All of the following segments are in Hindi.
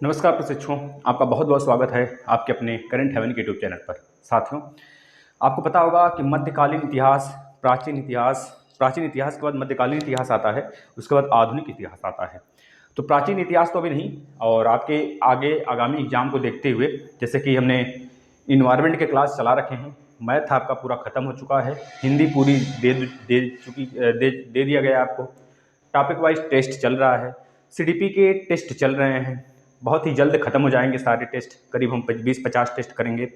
नमस्कार प्रशिक्षुओं, आपका बहुत बहुत स्वागत है आपके अपने करंट हेवन के यूट्यूब चैनल पर। साथियों, आपको पता होगा कि मध्यकालीन इतिहास, प्राचीन इतिहास के बाद मध्यकालीन इतिहास आता है, उसके बाद आधुनिक इतिहास आता है। तो प्राचीन इतिहास तो अभी नहीं, और आपके आगे आगामी एग्जाम को देखते हुए, जैसे कि हमने इन्वायरमेंट के क्लास चला रखे हैं, मैथ आपका पूरा खत्म हो चुका है, हिंदी पूरी दे दिया गया आपको, टॉपिक वाइज टेस्ट चल रहा है, सीडीपी के टेस्ट चल रहे हैं, बहुत ही जल्द ख़त्म हो जाएंगे सारे टेस्ट, करीब हम 20-50 टेस्ट करेंगे।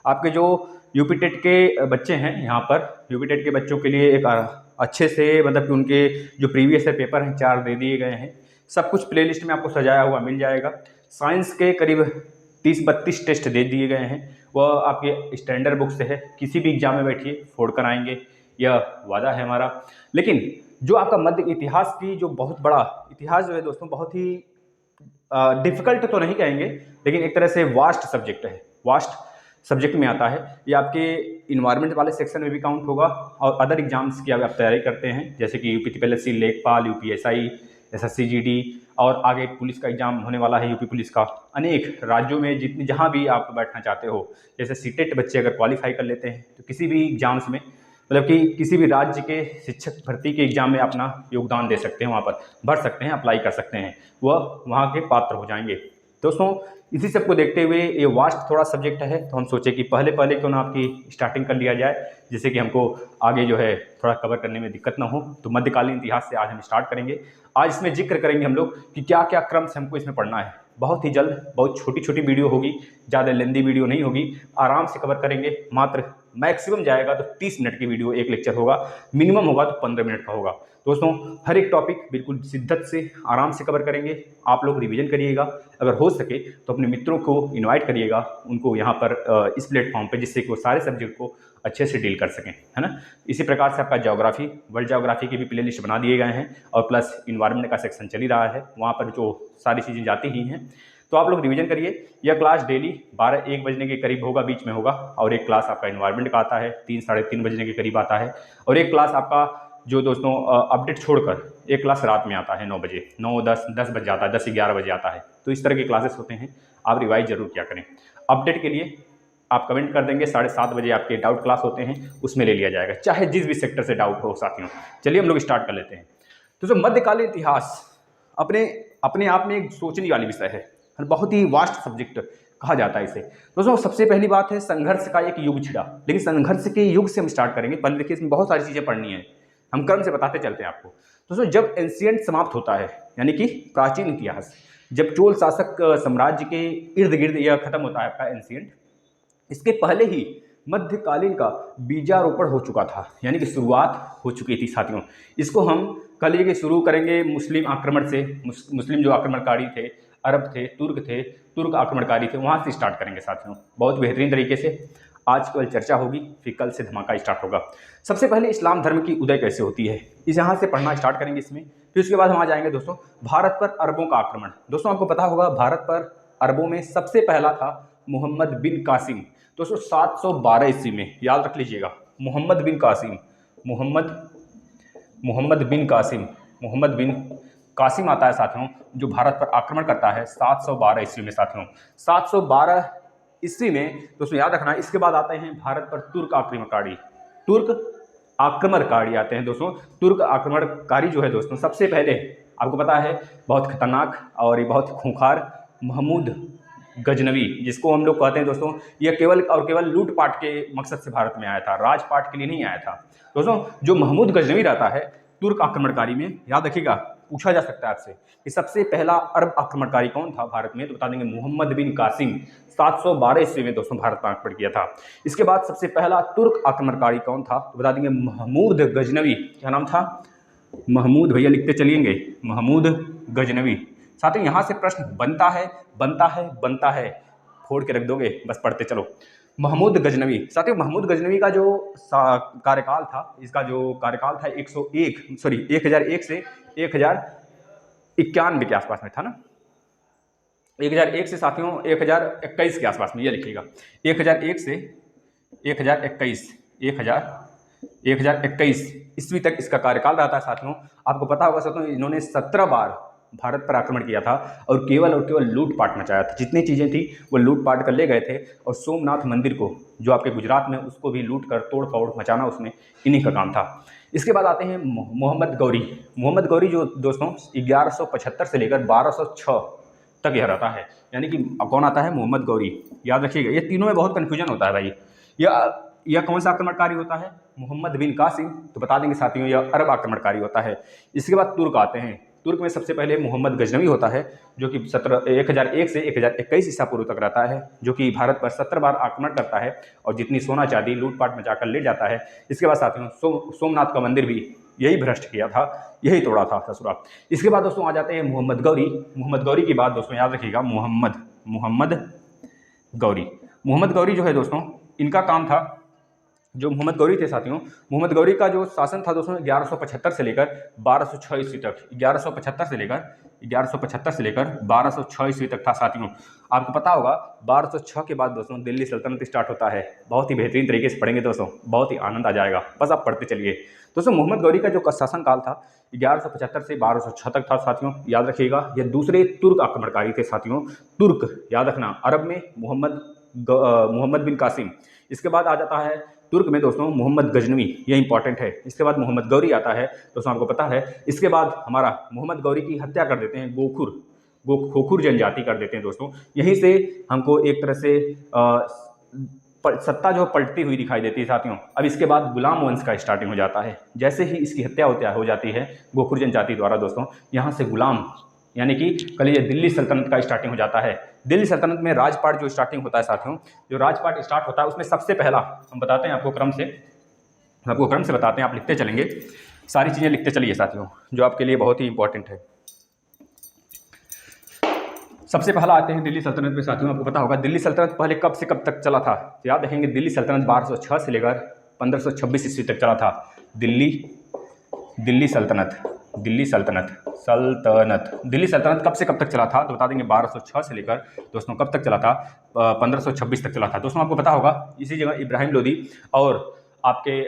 आपके जो यूपी टेट के बच्चे हैं, यहाँ पर यूपी टेट के बच्चों के लिए एक अच्छे से मतलब कि उनके जो प्रीवियस ईयर पेपर हैं 4 दे दिए गए हैं। सब कुछ प्लेलिस्ट में आपको सजाया हुआ मिल जाएगा। साइंस के करीब 30-32 टेस्ट दे दिए गए हैं, वह आपके स्टैंडर्ड बुक से है, किसी भी एग्जाम में बैठिए फोड़ कर आएंगे, यह वादा है हमारा। लेकिन जो आपका मध्य इतिहास की जो बहुत बड़ा इतिहास जो है दोस्तों, बहुत ही डिफिकल्ट तो नहीं कहेंगे, लेकिन एक तरह से वास्ट सब्जेक्ट है, वास्ट सब्जेक्ट में आता है। ये आपके इन्वायरमेंट वाले सेक्शन में भी काउंट होगा, और अदर एग्जाम्स की आप तैयारी करते हैं, जैसे कि यूपीपीएससी, लेखपाल, यूपीएसआई, एसएससी-जीडी, और आगे पुलिस का एग्जाम होने वाला है, यूपी पुलिस का। अनेक राज्यों में जितनी जहाँ भी आप बैठना चाहते हो, जैसे सीटेट बच्चे अगर क्वालिफाई कर लेते हैं तो किसी भी एग्जाम्स में, मतलब कि किसी भी राज्य के शिक्षक भर्ती के एग्जाम में अपना योगदान दे सकते हैं, वहाँ पर भर सकते हैं, अप्लाई कर सकते हैं, वह वहाँ के पात्र हो जाएंगे। दोस्तों, इसी सब को देखते हुए ये वास्ट थोड़ा सब्जेक्ट है, तो हम सोचे कि पहले क्यों ना आपकी स्टार्टिंग कर लिया जाए, जिससे कि हमको आगे जो है थोड़ा कवर करने में दिक्कत ना हो। तो मध्यकालीन इतिहास से आज हम स्टार्ट करेंगे। आज इसमें जिक्र करेंगे हम लोग कि क्या क्या क्रम से हमको इसमें पढ़ना है। बहुत ही जल्द, बहुत छोटी छोटी वीडियो होगी, ज़्यादा लेंदी वीडियो नहीं होगी, आराम से कवर करेंगे। मात्र मैक्सिमम जाएगा तो 30 मिनट की वीडियो एक लेक्चर होगा, मिनिमम होगा तो 15 मिनट का होगा। दोस्तों, हर एक टॉपिक बिल्कुल शिद्दत से आराम से कवर करेंगे। आप लोग रिवीजन करिएगा, अगर हो सके तो अपने मित्रों को इनवाइट करिएगा, उनको यहाँ पर इस प्लेटफॉर्म पे, जिससे कि वो सारे सब्जेक्ट को अच्छे से डील कर सकें, है ना। इसी प्रकार से आपका ज्योग्राफी, वर्ल्ड ज्योग्राफी की भी प्ले लिस्ट बना दिए गए हैं, और प्लस इन्वायरमेंट का सेक्शन चल ही रहा है, वहाँ पर जो सारी चीज़ें जाती ही हैं। तो आप लोग रिवीजन करिए। यह क्लास डेली 12-1 बजने के करीब होगा, बीच में होगा, और एक क्लास आपका इन्वायरमेंट का आता है 3-3:30 बजने के करीब आता है, और एक क्लास आपका जो दोस्तों अपडेट छोड़कर एक क्लास रात में आता है 9 बजे, 9-10 बज जाता है, 10-11 बजे आता है। तो इस तरह के क्लासेस होते हैं, आप रिवाइज जरूर किया करें। अपडेट के लिए आप कमेंट कर देंगे, 7:30 बजे आपके डाउट क्लास होते हैं, उसमें ले लिया जाएगा, चाहे जिस भी सेक्टर से डाउट हो। साथियों, चलिए हम लोग स्टार्ट कर लेते हैं। तो जो मध्यकालीन इतिहास अपने अपने आप में एक सोचने वाली विषय है, बहुत ही वास्ट सब्जेक्ट कहा जाता है इसे। दोस्तों, सबसे पहली बात है, संघर्ष का एक युग छिड़ा। लेकिन संघर्ष के युग से हम स्टार्ट करेंगे। पहले देखिए, इसमें बहुत सारी चीज़ें पढ़नी है, हम क्रम से बताते चलते हैं आपको। दोस्तों, जब एंशिएंट समाप्त होता है, यानी कि प्राचीन इतिहास, जब चोल शासक साम्राज्य के इर्द गिर्द यह खत्म होता है आपका एंशिएंट, इसके पहले ही मध्यकालीन का बीजारोपण हो चुका था, यानी कि शुरुआत हो चुकी थी। साथियों, इसको हम कह लीजिए कि शुरू करेंगे मुस्लिम आक्रमण से। मुस्लिम जो आक्रमणकारी थे, अरब थे, तुर्क आक्रमणकारी थे, वहाँ से स्टार्ट करेंगे साथियों, बहुत बेहतरीन तरीके से। आज कल चर्चा होगी, फिर कल से धमाका स्टार्ट होगा। सबसे पहले इस्लाम धर्म की उदय कैसे होती है, इस यहाँ से पढ़ना स्टार्ट करेंगे इसमें। फिर उसके बाद हम आ जाएंगे दोस्तों भारत पर अरबों का आक्रमण। दोस्तों, आपको पता होगा भारत पर अरबों में सबसे पहला था मोहम्मद बिन कासिम। दोस्तों, 712 ईस्वी में, याद रख लीजिएगा, मोहम्मद बिन कासिम, मोहम्मद बिन कासिम आता है साथियों, जो भारत पर आक्रमण करता है 712 ईस्वी में। साथियों, 712 ईस्वी में दोस्तों याद रखना। इसके बाद आते हैं भारत पर तुर्क आक्रमणकारी आते हैं दोस्तों। तुर्क आक्रमणकारी जो है दोस्तों, सबसे पहले आपको पता है बहुत खतरनाक और ये बहुत खूंखार महमूद गजनवी, जिसको हम लोग कहते हैं दोस्तों, यह केवल और केवल लूटपाट के मकसद से भारत में आया था, राजपाट के लिए नहीं आया था। दोस्तों, जो महमूद गजनवी रहता है तुर्क आक्रमणकारी में, याद रखिएगा, पूछा जा सकता है आपसे कि सबसे पहला अरब आक्रमणकारी कौन था भारत में, तो बता देंगे मोहम्मद बिन कासिम। 712 ईस्वी में दोस्तों भारत पर आक्रमण किया था। इसके बाद सबसे पहला तुर्क आक्रमणकारी कौन था, तो बता देंगे महमूद गजनवी। क्या नाम था? महमूद, भैया लिखते चलिएंगे, महमूद गजनवी। साथियों, यहाँ से प्रश्न बनता है, फोड़ के रख दोगे, बस पढ़ते चलो। महमूद गजनवी। साथियों, महमूद गजनवी का जो कार्यकाल था, इसका जो कार्यकाल था 1001 से 1091 के आसपास में था ना, 1001 से साथियों 1021 के आसपास में, ये लिखिएगा, 1001 से 1021 ईस्वी तक इसका कार्यकाल रहता है। साथियों, आपको पता होगा साथियों, इन्होंने 17 बार भारत पर आक्रमण किया था और केवल लूटपाट मचाया था। जितनी चीज़ें थी वो लूटपाट कर ले गए थे और सोमनाथ मंदिर को जो आपके गुजरात में, उसको भी लूट कर तोड़ फोड़ मचाना उसमें इन्हीं का काम था। इसके बाद आते हैं मोहम्मद गौरी। मोहम्मद गौरी जो दोस्तों 1175 से लेकर 1206 तक यह रहता है। यानी कि कौन आता है? मोहम्मद गौरी। याद रखिएगा, ये तीनों में बहुत कन्फ्यूजन होता है भाई। यह कौन सा आक्रमणकारी होता है? मोहम्मद बिन कासिम। तो बता देंगे साथियों, यह अरब आक्रमणकारी होता है। इसके बाद तुर्क आते हैं। तुर्क में सबसे पहले मोहम्मद गजनवी होता है, जो कि 1001 से 1021 ईसा पूर्व तक रहता है, जो कि भारत पर 17 बार आक्रमण करता है और जितनी सोना चांदी लूटपाट मचाकर ले जाता है। इसके बाद साथियों सोमनाथ का मंदिर भी यही भ्रष्ट किया था, यही तोड़ा था ससुरा। इसके बाद दोस्तों आ जाते हैं मोहम्मद गौरी। मोहम्मद गौरी की बात दोस्तों याद रखिएगा, मोहम्मद गौरी जो है दोस्तों, इनका काम था, जो मोहम्मद गौरी थे साथियों, मोहम्मद गौरी का जो शासन था दोस्तों 1175 से लेकर 1206 ईस्वी तक, 1175 से लेकर 1206 ईस्वी तक था साथियों। आपको पता होगा 1206 के बाद दोस्तों दिल्ली सल्तनत स्टार्ट होता है। बहुत ही बेहतरीन तरीके से पढ़ेंगे दोस्तों, बहुत ही आनंद आ जाएगा, बस आप पढ़ते चलिए। दोस्तों मोहम्मद गौरी का जो शासन काल था 1175 से 1206 तक था साथियों, याद रखिएगा। ये दूसरे तुर्क आक्रमणकारी थे साथियों। तुर्क याद रखना, अरब में मोहम्मद बिन कासिम। इसके बाद आ जाता है तुर्क में दोस्तों मोहम्मद गजनवी, ये इंपॉर्टेंट है। इसके बाद मोहम्मद गौरी आता है दोस्तों, आपको पता है। इसके बाद हमारा मोहम्मद गौरी की हत्या कर देते हैं खोखुर जनजाति कर देते हैं दोस्तों। यहीं से हमको एक तरह से सत्ता जो पलटती हुई दिखाई देती है साथियों। अब इसके बाद गुलाम वंश का स्टार्टिंग हो जाता है। जैसे ही इसकी हत्या हो जाती है गोखुर जनजाति द्वारा दोस्तों, यहाँ से गुलाम यानी कि कल ये दिल्ली सल्तनत का स्टार्टिंग हो जाता है। दिल्ली सल्तनत में राजपाट जो स्टार्टिंग होता है साथियों, जो राजपाट स्टार्ट होता है उसमें सबसे पहला हम बताते हैं आपको क्रम से बताते हैं, आप लिखते चलेंगे, सारी चीज़ें लिखते चलिए साथियों, जो आपके लिए बहुत ही इंपॉर्टेंट है। सबसे पहला आते हैं दिल्ली सल्तनत में साथियों। आपको पता होगा दिल्ली सल्तनत पहले कब से कब तक चला था, तो याद रखेंगे दिल्ली सल्तनत 1206 से लेकर 1526 ईस्वी तक चला था। दिल्ली सल्तनत कब से कब तक चला था, तो बता देंगे 1206 से लेकर दोस्तों कब तक चला था? 1526 तक चला था दोस्तों। आपको पता होगा इसी जगह इब्राहिम लोदी और आपके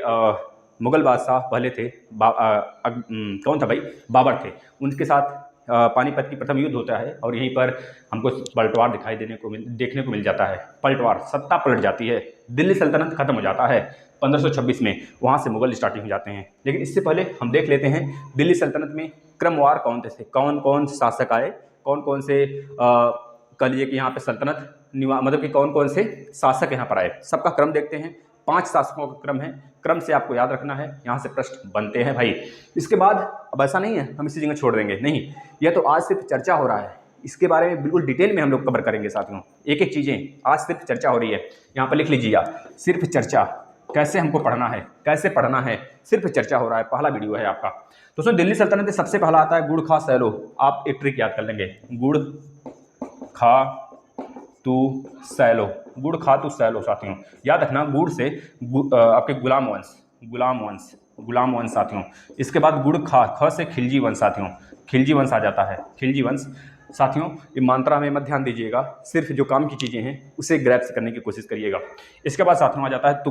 मुगल बादशाह पहले थे, कौन था भाई? बाबर थे। उनके साथ पानीपत की प्रथम युद्ध होता है और यहीं पर हमको पलटवार देखने को मिल जाता है। पलटवार, सत्ता पलट जाती है, दिल्ली सल्तनत खत्म हो जाता है 1526 में। वहाँ से मुगल स्टार्टिंग हो जाते हैं। लेकिन इससे पहले हम देख लेते हैं दिल्ली सल्तनत में क्रमवार कौन थे, कौन कौन शासक आए, कौन कौन से कह लीजिए कि यहाँ पे सल्तनत मतलब कि कौन कौन से शासक यहाँ पर आए, सबका क्रम देखते हैं। 5 शासकों का क्रम है, क्रम से आपको याद रखना है, यहाँ से प्रश्न बनते हैं भाई। इसके बाद अब ऐसा नहीं है हम इसी जगह छोड़ देंगे, नहीं, यह तो आज सिर्फ चर्चा हो रहा है, इसके बारे में बिल्कुल डिटेल में हम लोग कवर करेंगे साथियों। एक एक चीज़ें आज सिर्फ चर्चा हो रही है, यहाँ पर लिख लीजिए आप, सिर्फ चर्चा, कैसे हमको पढ़ना है, सिर्फ चर्चा हो रहा है। पहला वीडियो है आपका दोस्तों। दिल्ली सल्तनत में सबसे पहला आता है गुड़ खा सैलो। आप एक ट्रिक याद कर लेंगे, गुड़ खा तू सैलो साथियों, याद रखना। गुड़ से आपके गुलाम वंश साथियों। इसके बाद गुड़ ख से खिलजी वंश साथियों, खिलजी वंश आ जाता है, खिलजी वंश साथियों। ये मात्रा में मत ध्यान दीजिएगा, सिर्फ जो काम की चीज़ें हैं उसे ग्रैप्स करने की कोशिश करिएगा। इसके बाद साथियों आ जाता है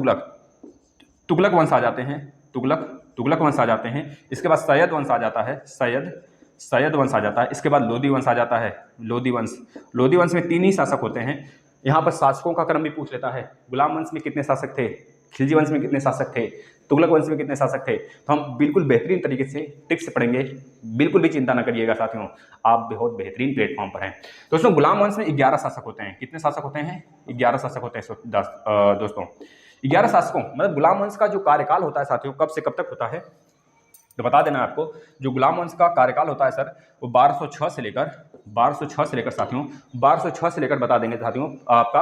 तुगलक वंश आ जाते हैं, तुगलक वंश आ जाते हैं। इसके बाद सैयद वंश आ जाता है, सैयद वंश आ जाता है। इसके बाद लोधी वंश आ जाता है, लोधी वंश में 3 ही शासक होते हैं। यहाँ पर शासकों का क्रम भी पूछ लेता है, गुलाम वंश में कितने शासक थे, खिलजी वंश में कितने शासक थे, तुगलक वंश में कितने शासक थे। तो हम बिल्कुल बेहतरीन तरीके से टिप्स से पढ़ेंगे, बिल्कुल भी चिंता न करिएगा साथियों, आप बहुत बेहतरीन प्लेटफॉर्म पर हैं दोस्तों। गुलाम वंश में 11 शासक होते हैं। कितने शासक होते हैं? 11 शासक होते हैं दोस्तों। 11 शासकों मतलब गुलाम वंश का जो कार्यकाल होता है साथियों, कब से कब तक होता है, तो बता देना आपको। जो गुलाम वंश का कार्यकाल होता है सर, वो 1206 से लेकर साथियों, 1206 से लेकर बता देंगे साथियों आपका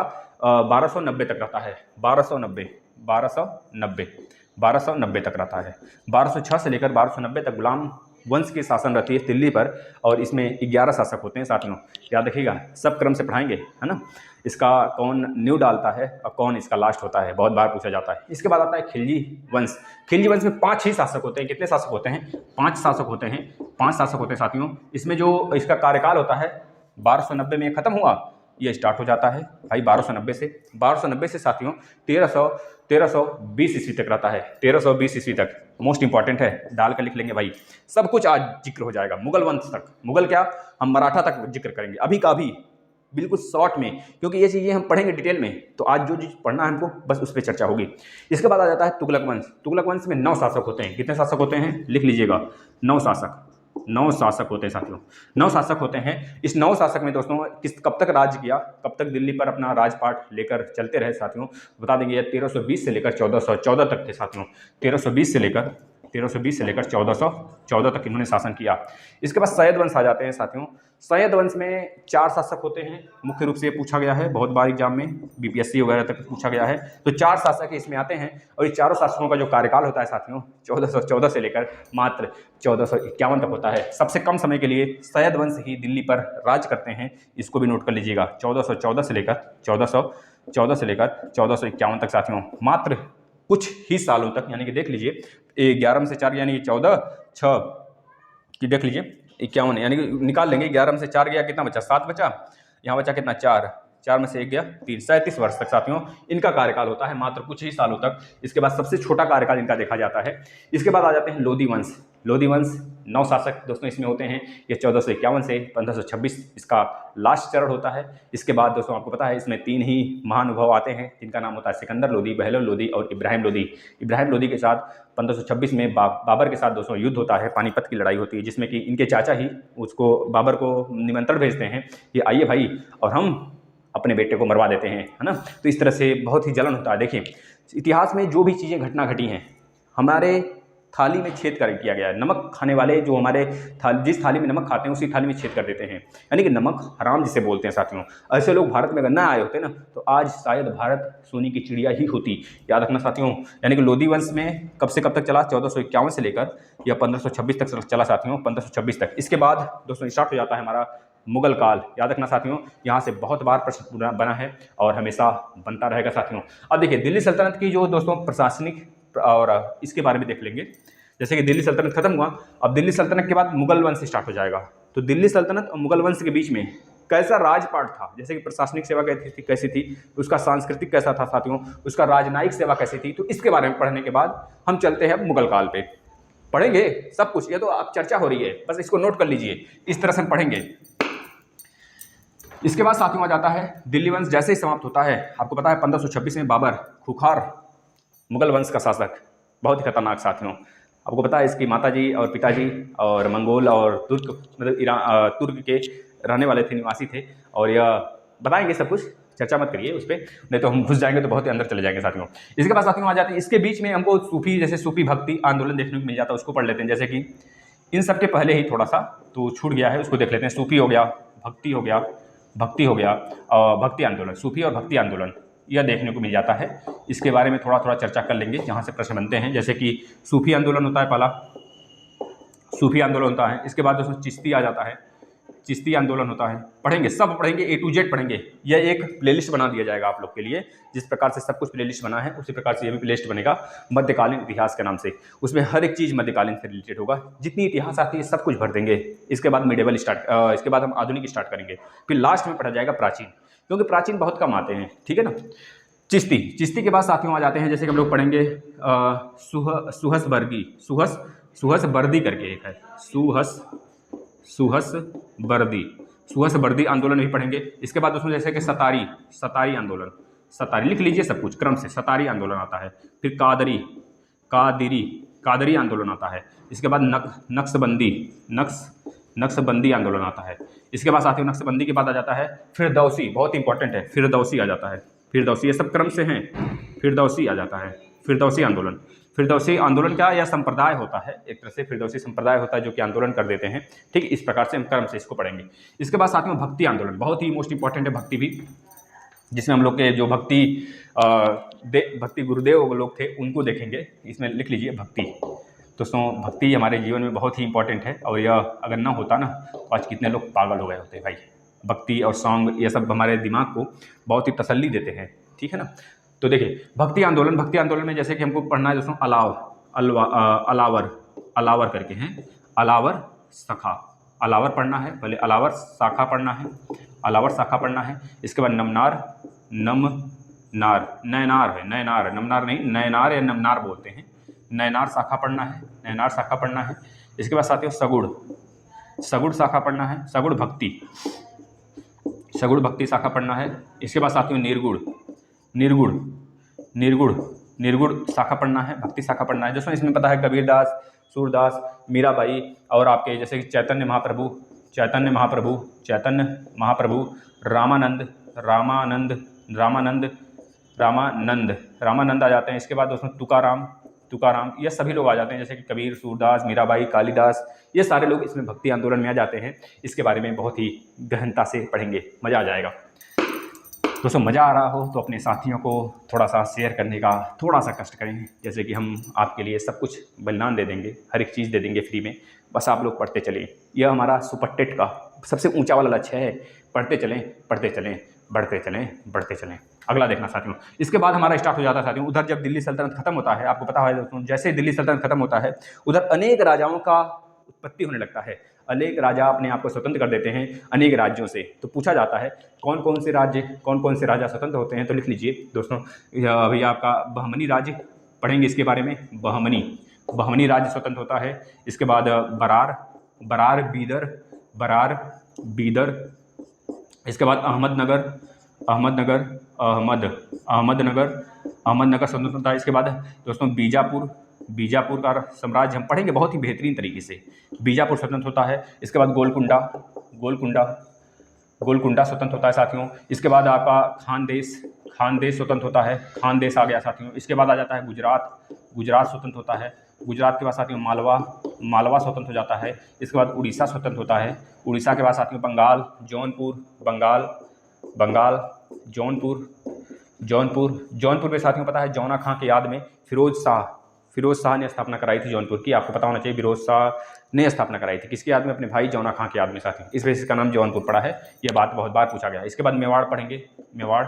1290 तक रहता है। 1290 तक रहता है। 1206 से लेकर 1290 तक गुलाम वंश की शासन रहती है दिल्ली पर, और इसमें 11 शासक होते हैं साथियों। याद रखिएगा, सब क्रम से पढ़ाएंगे, है ना। इसका कौन न्यू डालता है और कौन इसका लास्ट होता है, बहुत बार पूछा जाता है। इसके बाद आता है खिलजी वंश। खिलजी वंश में 5 ही शासक होते हैं। कितने शासक होते हैं? 5 शासक होते हैं, 5 शासक होते हैं साथियों। इसमें जो इसका कार्यकाल होता है 1290 में खत्म हुआ, ये स्टार्ट हो जाता है भाई 1290 से साथियों 1320 ईस्वी तक रहता है, 1320 ईस्वी तक। मोस्ट इंपॉर्टेंट है, डाल कर लिख लेंगे भाई, सब कुछ आज जिक्र हो जाएगा मुगल वंश तक। मुगल क्या, हम मराठा तक जिक्र करेंगे अभी का अभी, बिल्कुल शॉर्ट में, क्योंकि ये चीज़ें हम पढ़ेंगे डिटेल में, तो आज जो चीज़ पढ़ना है हमको बस उस पर चर्चा होगी। इसके बाद आ जाता है तुगलक वंश। तुगलक वंश में 9 शासक होते हैं। कितने शासक होते हैं, लिख लीजिएगा, 9 शासक। 9 शासक होते हैं साथियों, 9 शासक होते हैं। इस 9 शासक में दोस्तों कब तक राज किया, कब तक दिल्ली पर अपना राजपाट लेकर चलते रहे साथियों, बता देंगे। 1320 से लेकर 1414 तक थे साथियों। 1320 से लेकर 1414 तक इन्होंने शासन किया। इसके बाद सैयद वंश आ जाते हैं साथियों। सैयद वंश में 4 शासक होते हैं, मुख्य रूप से पूछा गया है बहुत बार एग्जाम में, बीपीएससी वगैरह तक पूछा गया है। तो 4 शासक इसमें आते हैं, और ये चारों शासकों का जो कार्यकाल होता है साथियों 1414 से लेकर मात्र 1451 तक होता है। सबसे कम समय के लिए सैयद वंश ही दिल्ली पर राज करते हैं, इसको भी नोट कर लीजिएगा। 1414 से लेकर 1451 तक साथियों, मात्र कुछ ही सालों तक, यानी कि देख लीजिए 11 में से 4 यानी कि 14, 6 की देख लीजिए 51, यानी कि निकाल लेंगे 11 में से 4 गया, कितना बचा, 7 बचा, यहाँ बचा कितना, 4 में से 1 गया 3, 37 वर्ष तक साथियों इनका कार्यकाल होता है, मात्र कुछ ही सालों तक। इसके बाद सबसे छोटा कार्यकाल इनका देखा जाता है। इसके बाद आ जाते हैं लोधी वंश। लोधी वंश 9 शासक दोस्तों इसमें होते हैं। ये 1451 से 1526 इसका लास्ट चरण होता है। इसके बाद दोस्तों आपको पता है इसमें 3 ही महानुभाव आते हैं, जिनका नाम होता है सिकंदर लोधी, बहलोल लोधी और इब्राहिम लोधी। इब्राहिम लोधी के साथ 1526 में बाबर के साथ दोस्तों युद्ध होता है, पानीपत की लड़ाई होती है, जिसमें कि इनके चाचा ही उसको बाबर को निमंत्रण भेजते हैं कि आइए भाई और हम अपने बेटे को मरवा देते हैं, है ना। तो इस तरह से बहुत ही जलन होता है। देखिए इतिहास में जो भी चीज़ें घटना घटी हैं, हमारे थाली में छेद कर किया गया है। नमक खाने वाले जो हमारे जिस थाली में नमक खाते हैं उसी थाली में छेद कर देते हैं, यानी कि नमक हराम जिसे बोलते हैं साथियों। ऐसे लोग भारत में अगर ना आए होते ना, तो आज शायद भारत सोने की चिड़िया ही होती, याद रखना साथियों। यानी कि लोधी वंश में कब से कब तक चला, 1451 से लेकर या 1526 तक चला साथियों, 1526 तक। इसके बाद दोस्तों स्टार्ट हो जाता है हमारा मुगल काल, याद रखना साथियों। यहाँ से बहुत बार प्रश्न बना है और हमेशा बनता रहेगा साथियों। अब देखिए दिल्ली सल्तनत की जो दोस्तों प्रशासनिक और इसके बारे में देख लेंगे। जैसे कि दिल्ली सल्तनत खत्म हुआ, अब दिल्ली सल्तनत के बाद मुगल वंश स्टार्ट हो जाएगा। तो दिल्ली सल्तनत और मुगल वंश के बीच में कैसा राजपाट था, जैसे कि प्रशासनिक सेवा कैसी थी, उसका सांस्कृतिक कैसा था साथियों, उसका राजनयिक सेवा कैसी थी, तो इसके बारे में पढ़ने के बाद हम चलते हैं मुगल काल पे। पढ़ेंगे सब कुछ, ये तो आप चर्चा हो रही है, बस इसको नोट कर लीजिए, इस तरह से हम पढ़ेंगे। इसके बाद साथियों आ जाता है दिल्ली वंश। जैसे ही समाप्त होता है, आपको पता है 1526 में बाबर खुखार मुगल वंश का शासक, बहुत ही खतरनाक साथियों। आपको पता है इसकी माताजी और पिताजी और मंगोल और तुर्क, मतलब तुर्क के रहने वाले थे, निवासी थे। और यह बताएंगे सब कुछ, चर्चा मत करिए उस पर, नहीं तो हम घुस जाएंगे तो बहुत ही अंदर चले जाएंगे साथियों। इसके बाद साथियों आ जाते हैं, इसके बीच में हमको सूफी, जैसे सूफी भक्ति आंदोलन देखने को मिल जाता है, उसको पढ़ लेते हैं। जैसे कि इन सब के पहले ही थोड़ा सा तो छूट गया है, उसको देख लेते हैं। सूफी हो गया, भक्ति हो गया, भक्ति आंदोलन, सूफी और भक्ति आंदोलन यह देखने को मिल जाता है। इसके बारे में थोड़ा थोड़ा चर्चा कर लेंगे, जहाँ से प्रश्न बनते हैं। जैसे कि सूफी आंदोलन होता है, पहला सूफी आंदोलन होता है। इसके बाद दोस्तों चिश्ती आ जाता है, चिश्ती आंदोलन होता है। पढ़ेंगे, सब पढ़ेंगे, A to Z पढ़ेंगे। यह एक प्लेलिस्ट बना दिया जाएगा आप लोग के लिए, जिस प्रकार से सब कुछ प्लेलिस्ट बना है उसी प्रकार से यह भी प्लेलिस्ट बनेगा मध्यकालीन इतिहास के नाम से। उसमें हर एक चीज़ मध्यकालीन से रिलेटेड होगा, जितनी इतिहास आती है सब कुछ भर देंगे। इसके बाद मिडेवल इसके बाद हम आधुनिक स्टार्ट करेंगे, फिर लास्ट में पढ़ा जाएगा प्राचीन, क्योंकि प्राचीन बहुत कम आते हैं, ठीक है ना। चिश्ती के बाद साथियों आ जाते हैं, जैसे कि हम लोग पढ़ेंगे सुहसवर्दी करके एक है, सुहसवर्दी आंदोलन भी पढ़ेंगे। इसके बाद उसमें जैसे कि सतारी आंदोलन, सतारी लिख लीजिए सब कुछ क्रम से, सतारी आंदोलन आता है। फिर कादरी आंदोलन आता है। इसके बाद नक्शबंदी आंदोलन आता है। इसके बाद साथियों नक्शबंदी के बाद आ जाता है फिरदौसी, बहुत इंपॉर्टेंट है, फिरदौसी आ जाता है। फिरदौसी, ये सब क्रम से हैं। फिरदौसी आ जाता है, फिरदौसी आंदोलन। फिरदौसी आंदोलन क्या, यह संप्रदाय होता है, एक तरह से फिरदौसी संप्रदाय होता है जो कि आंदोलन कर देते हैं, ठीक। इस प्रकार से हम क्रम से इसको पढ़ेंगे। इसके बाद साथियों भक्ति आंदोलन, बहुत ही मोस्ट इंपॉर्टेंट है भक्ति भी, जिसमें हम लोग के जो भक्ति गुरुदेव लोग थे उनको देखेंगे। इसमें लिख लीजिए भक्ति। दोस्तों भक्ति हमारे जीवन में बहुत ही इंपॉर्टेंट है, और यह अगर ना होता ना तो आज कितने लोग पागल हो गए होते भाई। भक्ति और सॉन्ग ये सब हमारे दिमाग को बहुत ही तसल्ली देते हैं, ठीक है ना। तो देखिए भक्ति आंदोलन में जैसे कि हमको पढ़ना है दोस्तों अलावर करके हैं, अलावर पढ़ना है, पहले अलावर शाखा पढ़ना है। इसके बाद नार, नयनार है, नयनार है, नमनार नहीं, नयनार या नमनार बोलते हैं। नयनार शाखा पढ़ना है, नयनार शाखा पढ़ना है। इसके बाद साथियों सगुड़, सगुड़ शाखा पढ़ना है, सगुड़ भक्ति, सगुड़ भक्ति शाखा पढ़ना है। इसके बाद साथियों निर्गुण, निर्गुण, निर्गुण, निर्गुण शाखा पढ़ना है, भक्ति शाखा पढ़ना है। दोस्तों इसमें पता है कबीरदास, सूरदास, मीराबाई और आपके जैसे चैतन्य महाप्रभु, चैतन्य महाप्रभु, चैतन्य महाप्रभु, रामानंद, रामानंद, रामानंद, रामानंद, रामानंद आ जाते हैं। इसके बाद दोस्तों तुकाराम, तुकाराम, ये सभी लोग आ जाते हैं, जैसे कि कबीर, सूरदास, मीराबाई, कालिदास, ये सारे लोग इसमें भक्ति आंदोलन में आ जाते हैं। इसके बारे में बहुत ही गहनता से पढ़ेंगे, मज़ा आ जाएगा। दोस्तों मज़ा आ रहा हो तो अपने साथियों को थोड़ा सा शेयर करने का थोड़ा सा कष्ट करें, जैसे कि हम आपके लिए सब कुछ बलिदान दे देंगे, हर एक चीज़ दे देंगे फ्री में, बस आप लोग पढ़ते चलें। यह हमारा सुपर टेट का सबसे ऊंचा वाला लक्ष्य है, पढ़ते चलें, पढ़ते चलें, बढ़ते चलें, बढ़ते चलें। अगला देखना साथियों, इसके बाद हमारा स्टार्ट हो जाता है साथियों, उधर जब दिल्ली सल्तनत खत्म होता है, आपको पता है दोस्तों, जैसे दिल्ली सल्तनत खत्म होता है उधर अनेक राजाओं का उत्पत्ति होने लगता है। अनेक राजा अपने आप को स्वतंत्र कर देते हैं अनेक राज्यों से। तो पूछा जाता है कौन कौन से राज्य, कौन कौन से राजा स्वतंत्र होते हैं, तो लिख लीजिए दोस्तों। अभी आपका बहमनी राज्य पढ़ेंगे इसके बारे में, बहमनी, बहमनी राज्य स्वतंत्र होता है। इसके बाद बरार, बरार बीदर, बरार बीदर। इसके बाद अहमदनगर, अहमदनगर, अहमदनगर, अहमदनगर स्वतंत्र होता है। इसके बाद दोस्तों बीजापुर, बीजापुर का साम्राज्य हम पढ़ेंगे बहुत ही बेहतरीन तरीके से, बीजापुर स्वतंत्र होता है। इसके बाद गोलकुंडा, गोलकुंडा, गोलकुंडा स्वतंत्र होता है साथियों। इसके बाद आपका खानदेश, खानदेश स्वतंत्र होता है, खानदेश आ गया साथियों। इसके बाद आ जाता है गुजरात, गुजरात स्वतंत्र होता है। गुजरात के बाद साथियों मालवा, मालवा स्वतंत्र हो जाता है। इसके बाद उड़ीसा स्वतंत्र होता है। उड़ीसा के बाद साथियों बंगाल, जौनपुर, बंगाल, बंगाल, जौनपुर, जौनपुर, जौनपुर में साथियों पता है जौना खां की याद में फिरोज शाह, फिरोज शाह ने स्थापना कराई थी जौनपुर की, आपको पता होना चाहिए। फिरोज शाह ने स्थापना कराई थी किसकी याद में, अपने भाई जौना खां की याद में साथियों, इस वजह से इसका नाम जौनपुर पड़ा है। यह बात बहुत बार पूछा गया। इसके बाद मेवाड़ पढ़ेंगे, मेवाड़,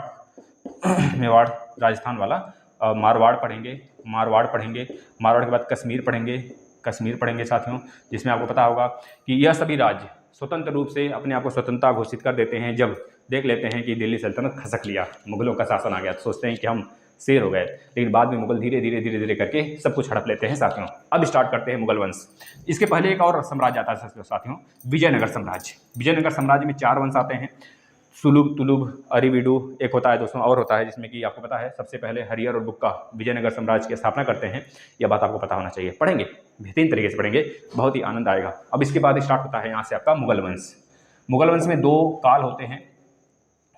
मेवाड़ राजस्थान वाला, मारवाड़ पढ़ेंगे, मारवाड़ पढ़ेंगे। मारवाड़ के बाद कश्मीर पढ़ेंगे, कश्मीर पढ़ेंगे साथियों, जिसमें आपको पता होगा कि यह सभी राज्य स्वतंत्र रूप से अपने आप को स्वतंत्रता घोषित कर देते हैं जब देख लेते हैं कि दिल्ली सल्तनत खसक लिया, मुगलों का शासन आ गया, तो सोचते हैं कि हम शेर हो गए। लेकिन बाद में मुगल धीरे धीरे धीरे धीरे करके सब कुछ हड़प लेते हैं साथियों। अब स्टार्ट करते हैं मुगल वंश। इसके पहले एक और साम्राज्य आता है साथियों, विजयनगर साम्राज्य। विजयनगर साम्राज्य में 4 वंश आते हैं, सुलुभ, तुलुभ, अरिविडु, एक होता है दोस्तों और होता है, जिसमें कि आपको पता है सबसे पहले हरियर और बुक्का विजयनगर साम्राज्य की स्थापना करते हैं। यह बात आपको पता होना चाहिए, पढ़ेंगे बेहतरीन तरीके से पढ़ेंगे, बहुत ही आनंद आएगा। अब इसके बाद स्टार्ट होता है यहाँ से आपका मुगल वंश। मुगल वंश में 2 काल होते हैं।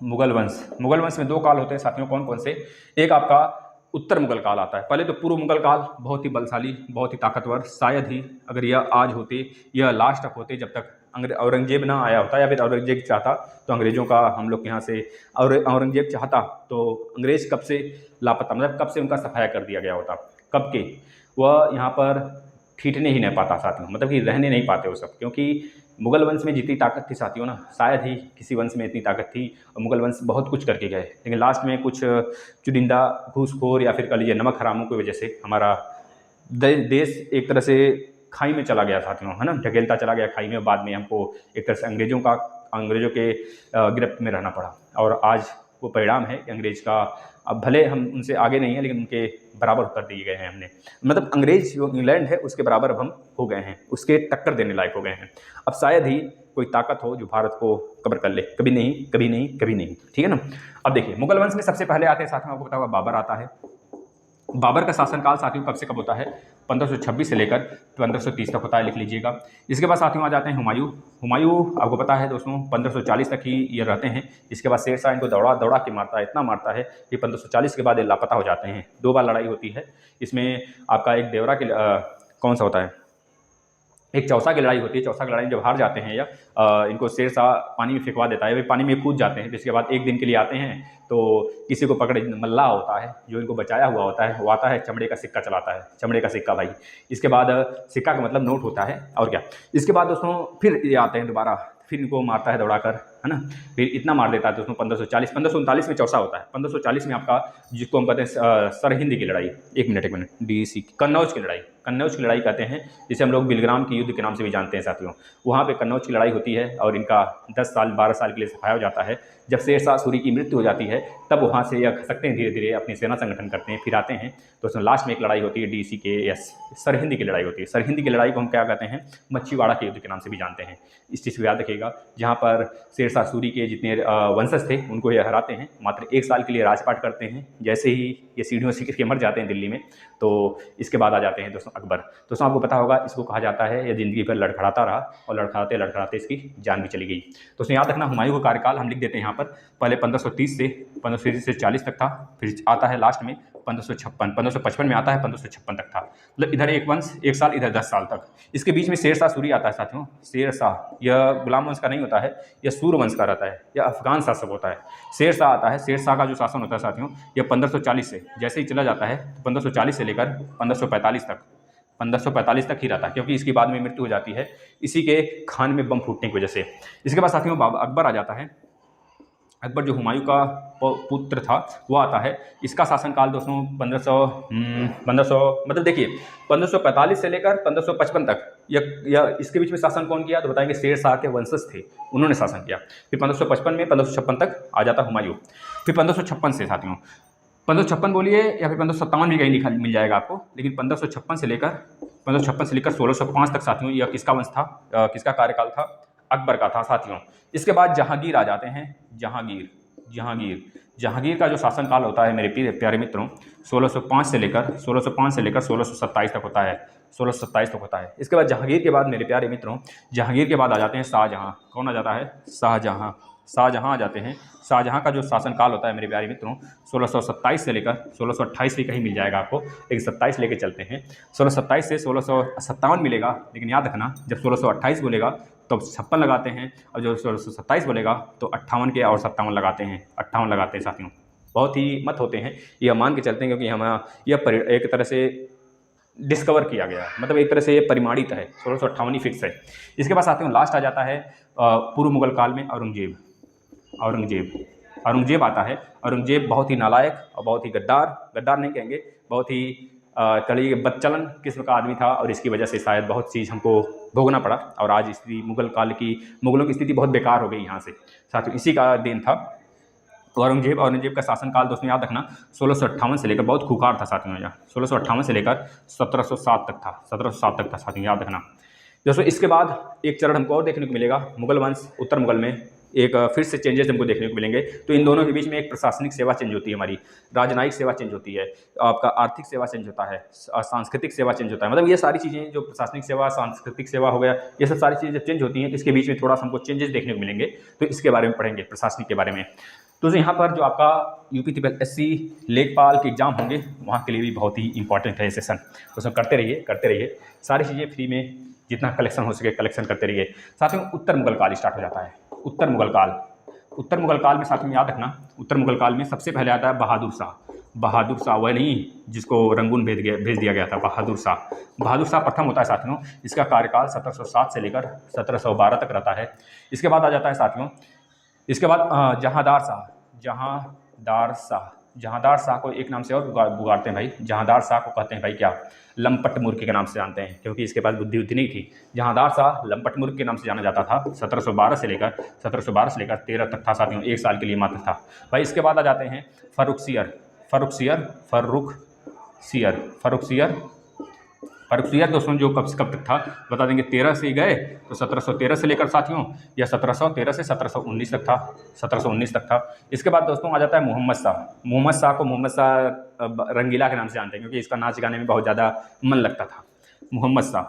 मुगल वंश, मुगल वंश में 2 काल होते हैं साथियों, कौन कौन से, एक आपका उत्तर मुगल काल आता है। पहले तो पूर्व मुगल काल बहुत ही बलशाली, बहुत ही ताकतवर, शायद ही अगर यह आज होते, यह लास्ट तक होते जब तक औरंगजेब ना आया होता, या फिर औरंगजेब चाहता तो अंग्रेज़ों का हम लोग के यहाँ से, और औरंगजेब चाहता तो अंग्रेज़ कब से लापता, मतलब कब से उनका सफाया कर दिया गया होता, कब के वह यहाँ पर ठीठने ही नहीं पाता साथियों, मतलब कि रहने नहीं पाते वो सब, क्योंकि मुगल वंश में जितनी ताकत थी साथियों ना, शायद ही किसी वंश में इतनी ताकत थी। और मुगल वंश बहुत कुछ करके गए, लेकिन लास्ट में कुछ चुनिंदा घूसखोर या फिर कह लीजिए नमक हरामों की वजह से हमारा देश एक तरह से खाई में चला गया साथियों, है ना, ढकेलता चला गया खाई में। बाद में हमको एक तरह से अंग्रेज़ों के गिरफ्त में रहना पड़ा, और आज वो परिणाम है कि अंग्रेज़ का, अब भले हम उनसे आगे नहीं हैं लेकिन उनके बराबर कर दिए गए हैं हमने, मतलब अंग्रेज़ जो इंग्लैंड है उसके बराबर अब हम हो गए हैं, उसके टक्कर देने लायक हो गए हैं। अब शायद ही कोई ताकत हो जो भारत को कवर कर ले, कभी नहीं, कभी नहीं, कभी नहीं, ठीक है ना। अब देखिए मुगल वंश में सबसे पहले आते हैं साथियों, आपको पता होगा बाबर आता है। बाबर का शासनकाल साथियों कब से कब होता है, 1526 से लेकर 1530 तक होता है, लिख लीजिएगा। इसके बाद साथियों आ जाते हैं हुमायूं। हुमायूं आपको पता है दोस्तों 1540 तक ही ये रहते हैं। इसके बाद शेरशाह इनको दौड़ा दौड़ा के मारता है, इतना मारता है कि 1540 के बाद ये लापता हो जाते हैं। 2 बार लड़ाई होती है इसमें, आपका एक देवरा के कौन सा होता है, एक चौसा की लड़ाई होती है। चौसा की लड़ाई में जब हार जाते हैं या इनको शेरशाह पानी में फेंकवा देता है, वे पानी में कूद जाते हैं। जिसके बाद एक दिन के लिए आते हैं तो किसी को पकड़े, मल्लाह होता है जो इनको बचाया हुआ होता है, वो आता है चमड़े का सिक्का चलाता है, चमड़े का सिक्का भाई। इसके बाद सिक्का का मतलब नोट होता है और क्या। इसके बाद दोस्तों फिर ये आते हैं दोबारा, फिर इनको मारता है दौड़ाकर, है ना। फिर इतना मार देता है दोस्तों 1539 में चौसा होता है। 1540 में आपका जिसको हम कहते हैं सरहिंद की लड़ाई, एक मिनट डीसी कन्नौज की लड़ाई कहते हैं, जिसे हम लोग बिलग्राम की युद्ध के नाम से भी जानते हैं साथियों। वहाँ पे कन्नौज की लड़ाई होती है और इनका 10 साल 12 साल के लिए सफाया हो जाता है। जब शेरशाह सूरी की मृत्यु हो जाती है तब वहाँ से यह खसकते हैं, धीरे धीरे अपनी सेना संगठन करते हैं, फिर आते हैं। तो उसमें लास्ट में एक लड़ाई होती है डीसी के सरहिंद की लड़ाई होती है। सरहिंद की लड़ाई को हम क्या कहते हैं, मच्छीवाड़ा के युद्ध के नाम से भी जानते हैं। इस चीज़ को याद रखिएगा, जहाँ पर शेरशाह सूरी के जितने वंशज थे उनको ये हराते हैं, मात्र 1 साल के लिए राजपाट करते हैं। जैसे ही ये सीढ़ियों से गिर के मर जाते हैं दिल्ली में, तो इसके बाद आ जाते हैं दोस्तों अकबर। दोस्तों आपको पता होगा, इसको कहा जाता है ये ज़िंदगी भर लड़खड़ाता रहा और लड़खड़ाते लड़खड़ाते इसकी जान भी चली गई। तो उसमें याद रखना, हुमायूं का कार्यकाल हम लिख देते हैं यहाँ पर, पहले 1530 से 40 तक था, फिर आता है लास्ट में 1555 में आता है 1556 तक था। मतलब इधर एक वंश 1 साल, इधर 10 साल तक। इसके बीच में शेरशाह सूरी आता है साथियों। शेरशाह यह गुलाम वंश का नहीं होता है, यह सूर वंश का रहता है, यह अफगान शासक होता है। शेरशाह आता है, शेरशाह का जो शासन होता है साथियों, यह 1540 से जैसे ही चला जाता है, 1540 से लेकर 1545 तक ही रहता है, क्योंकि इसकी बाद में मृत्यु हो जाती है इसी के खान में बम फूटने की वजह से। इसके बाद साथियों अकबर आ जाता है। अकबर जो हुमायूं का पुत्र था वो आता है। इसका शासनकाल दोस्तों 1500 मतलब देखिए 1545 से लेकर 1555 तक, यह इसके बीच में शासन कौन किया तो बताएंगे शेरशाह के वंशज थे, उन्होंने शासन किया। फिर 1555 में 1556 तक आ जाता हुमायूं। फिर 1556 से साथियों 1556 बोलिए या फिर 1557 भी कहीं लिखा मिल जाएगा आपको, लेकिन 1556 से लेकर 1605 तक साथियों यह किसका वंश था, किसका कार्यकाल था, अकबर का था साथियों। इसके बाद जहांगीर आ जाते हैं। जहांगीर का जो शासनकाल होता है मेरे प्यारे मित्रों 1605 से लेकर 1627 तक होता है, 1627 तक होता है। इसके बाद जहांगीर के बाद मेरे प्यारे मित्रों, जहांगीर के बाद आ जाते हैं शाहजहां। कौन आ जाता है, शाहजहां आ जाते हैं। शाहजहां का जो शासनकाल होता है मेरे प्यारे मित्रों 1627 से लेकर 1628 भी कहीं मिल जाएगा आपको, लेकिन 27 लेके चलते हैं। 1627 से 1657 मिलेगा, लेकिन याद रखना जब 1628 बोलेगा तो 56 लगाते हैं, और जो 1627 बोलेगा तो 58 के और 57 लगाते हैं, 58 लगाते हैं साथियों। बहुत ही मत होते हैं, यह मान के चलते हैं, क्योंकि हम यह एक तरह से डिस्कवर किया गया, मतलब एक तरह से ये परिमाणित है, 1658 ही फिक्स है। इसके बाद साथियों लास्ट आ जाता है पूर्व मुगल काल में औरंगजेब आता है। औरंगजेब बहुत ही नालायक और बहुत ही गद्दार नहीं कहेंगे, बहुत ही कड़ी बदचलन किस्म का आदमी था, और इसकी वजह से शायद बहुत चीज़ हमको भोगना पड़ा, और आज स्थिति मुगलों की स्थिति बहुत बेकार हो गई यहाँ से साथियों, इसी का देन था औरंगजेब का शासनकाल दोस्तों याद रखना 1658 से लेकर, बहुत खूंखार था साथियों, यहाँ 1658 से लेकर 1707 तक था साथियों, याद रखना दोस्तों। इसके बाद एक चरण हमको और देखने को मिलेगा, मुगल वंश उत्तर मुगल में एक फिर से चेंजेस हमको देखने को मिलेंगे। तो इन दोनों के बीच में एक प्रशासनिक सेवा चेंज होती है, हमारी राजनयिक सेवा चेंज होती है, आपका आर्थिक सेवा चेंज होता है, सांस्कृतिक सेवा चेंज होता है। मतलब ये सारी चीज़ें जो प्रशासनिक सेवा, सांस्कृतिक सेवा हो गया, ये सब सारी चीज़ें जब चेंज होती हैं, इसके बीच में थोड़ा सा हमको चेंजेस देखने को मिलेंगे, तो इसके बारे में पढ़ेंगे, प्रशासनिक के बारे में। तो यहाँ पर जो आपका यूपी ट्रिपल एससी लेखपाल के एग्जाम होंगे, वहाँ के लिए भी बहुत ही इंपॉर्टेंट है ये सेशन। तो उसमें करते रहिए, सारी चीज़ें फ्री में जितना कलेक्शन हो सके कलेक्शन करते रहिए। साथियों उत्तर मुगल काल स्टार्ट हो जाता है। उत्तर मुगल काल में साथियों याद रखना, उत्तर मुगल काल में सबसे पहले आता है बहादुर शाह, वह नहीं जिसको रंगून भेज दिया गया था, बहादुर शाह प्रथम होता है साथियों। इसका कार्यकाल 1707 से लेकर 1712 तक रहता है। इसके बाद आ जाता है साथियों, इसके बाद जहांदार शाह को एक नाम से और पुकारते हैं भाई, जहांदार शाह को कहते हैं भाई क्या, लंपट मूर्ख के नाम से जानते हैं, क्योंकि इसके पास बुद्धि नहीं थी। जहांदार शाह लंपट मूर्ख के नाम से जाना जाता था। 1712 से लेकर 13 तक था साथियों, 1 साल के लिए मात्र था भाई। इसके बाद आ जाते हैं फर्रुखसियर दोस्तों, जो कब तक था बता देंगे, 13 से गए तो 1713 से लेकर साथियों, या 1713 से 1719 तक था। इसके बाद दोस्तों आ जाता है मोहम्मद शाह को मोहम्मद शाह रंगीला के नाम से जानते हैं, क्योंकि इसका नाच गाने में बहुत ज़्यादा मन लगता था। मोहम्मद शाह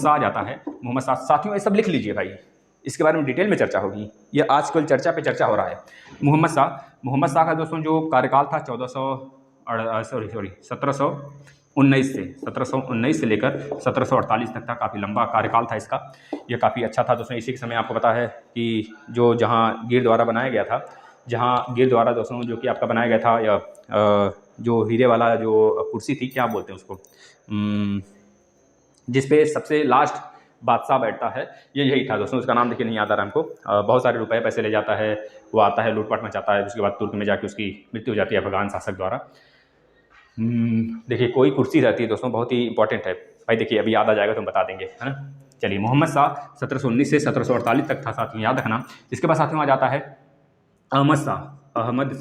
आ जाता है। मोहम्मद शाह साथियों ये सब लिख लीजिए भाई, इसके बारे में डिटेल में चर्चा होगी, ये आजकल चर्चा हो रहा है। मोहम्मद शाह का दोस्तों जो कार्यकाल था 1719 से लेकर 1748 तक था, काफ़ी लंबा कार्यकाल था इसका, यह काफ़ी अच्छा था दोस्तों। इसी के समय आपको पता है कि जो जहांगीर द्वारा बनाया गया था, दोस्तों जो कि आपका बनाया गया था, या जो हीरे वाला जो कुर्सी थी, क्या बोलते हैं उसको, जिस पे सबसे लास्ट बादशाह बैठता है, ये यही था दोस्तों। उसका नाम देखिए नहीं याद आ रहा हमको। बहुत सारे रुपए पैसे ले जाता है, वो आता है, लूटपाट मचाता है, उसके बाद तुर्क में जाके उसकी मृत्यु हो जाती है अफगान शासक द्वारा। देखिए कोई कुर्सी रहती है दोस्तों, बहुत ही इंपॉर्टेंट है भाई। देखिए अभी याद आ जाएगा तो हम बता देंगे, है ना। चलिए, मोहम्मद शाह 1719 से 1748 तक था साथियों, याद रखना। इसके बाद साथियों आ जाता है अहमद शाह। अहमद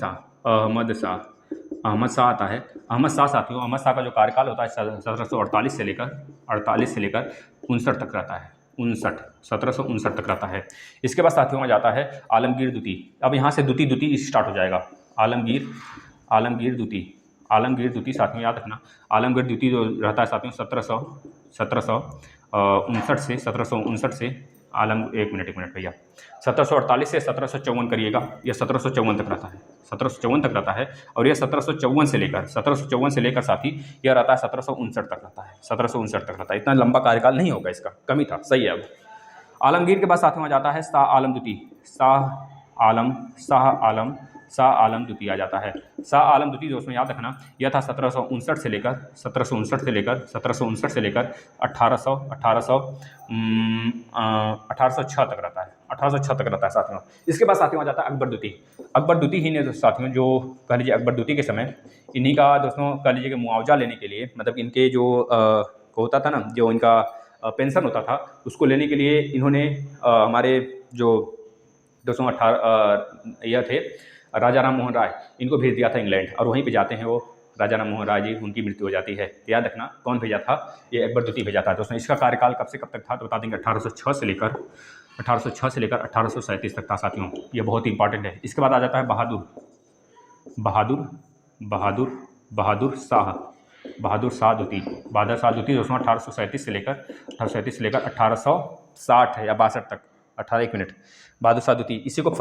शाह आता है। अहमद शाह साथियों, अहमद शाह का जो कार्यकाल होता है 1748 से लेकर 59 तक रहता है। 1759 तक रहता है। इसके बाद साथियों में जाता है आलमगीर द्वितीय। अब यहाँ से द्वितीय स्टार्ट हो जाएगा। आलमगीर द्वितीय साथियों याद रखना। आलमगीर द्वितीय जो रहता है साथियों 1759 से एक मिनट भैया, 1748 से 1754 करिएगा, यह 1754 तक रहता है। 1754 तक रहता है। और यह 1754 से लेकर साथी यह रहता है 1759 तक रहता है। 1759 तक रहता है। इतना लंबा कार्यकाल नहीं होगा इसका, कमी था, सही है। अब आलमगीर के बाद साथियों में जाता है शाह आलम द्वितीय आ जाता है। शाह आलम द्वितीय दोस्तों याद रखना, यह था 1759 से लेकर 1806 तक रहता है। 1806 तक रहता है साथियों। इसके बाद साथियों आ जाता है अकबर द्वितीय। अकबर द्वितीय ही ने साथियों, जो कह लीजिए अकबर द्वितीय के समय इन्हीं का दोस्तों कह लीजिए कि मुआवजा लेने के लिए, मतलब इनके जो होता था ना, जो इनका पेंशन होता था, उसको लेने के लिए इन्होंने हमारे जो दोस्तों यह थे राजा राम मोहन राय, इनको भेज दिया था इंग्लैंड। और वहीं पे जाते हैं वो राजा राम मोहन राय जी, उनकी मृत्यु हो जाती है। याद रखना कौन भेजा था, ये अकबर द्वितीय भेजा था दोस्तों। इसका कार्यकाल कब से कब तक था तो बता देंगे, 1806 से लेकर 1837 तक था साथियों। ये बहुत ही इंपॉर्टेंट है। इसके बाद आ जाता है बहादुर शाह द्वितीय दोस्तों 1837 से लेकर 1860 या 62 तक, 1 मिनट। बहादुर शाह द्वितीय, इसी को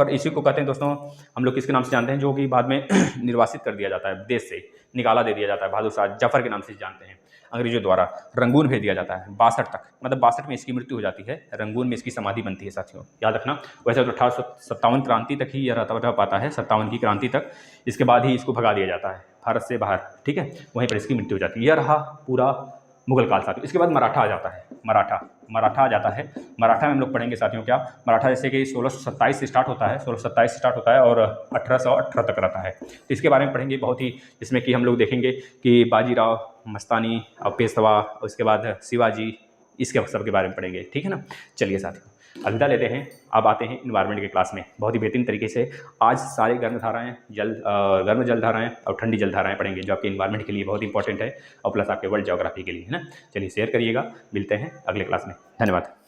कहते हैं दोस्तों हम लोग किसके नाम से जानते हैं, जो कि बाद में निर्वासित कर दिया जाता है, देश से निकाला दे दिया जाता है। बहादुर शाह जफर के नाम से जानते हैं अंग्रेजों द्वारा। रंगून भेज दिया जाता है 62 तक, मतलब 62 में इसकी मृत्यु हो जाती है। रंगून में इसकी समाधि बनती है साथियों, याद रखना। वैसे तो 1857 क्रांति तक ही यह रह पाता है, 57 की क्रांति तक। इसके बाद ही इसको भगा दिया जाता है भारत से बाहर, ठीक है, वहीं पर इसकी मृत्यु हो जाती है। यह रहा पूरा मुगल काल साथियों। इसके बाद मराठा आ जाता है। मराठा आ जाता है। मराठा में हम लोग पढ़ेंगे साथियों क्या, मराठा जैसे कि 1627 से स्टार्ट होता है और 1818 तक रहता है। तो इसके बारे में पढ़ेंगे बहुत ही, जिसमें कि हम लोग देखेंगे कि बाजीराव मस्तानी और पेशवा, उसके बाद शिवाजी, इसके सब के बारे में पढ़ेंगे, ठीक है ना। चलिए साथियों अलविदा लेते हैं। अब आते हैं इन्वायरमेंट के क्लास में। बहुत ही बेहतरीन तरीके से आज सारे गर्म जल धाराएं और ठंडी जल धाराएं पढ़ेंगे, जो आपके इन्वायरमेंट के लिए बहुत इंपॉर्टेंट है और प्लस आपके वर्ल्ड ज्योग्राफी के लिए, है ना। चलिए शेयर करिएगा, मिलते हैं अगले क्लास में। धन्यवाद।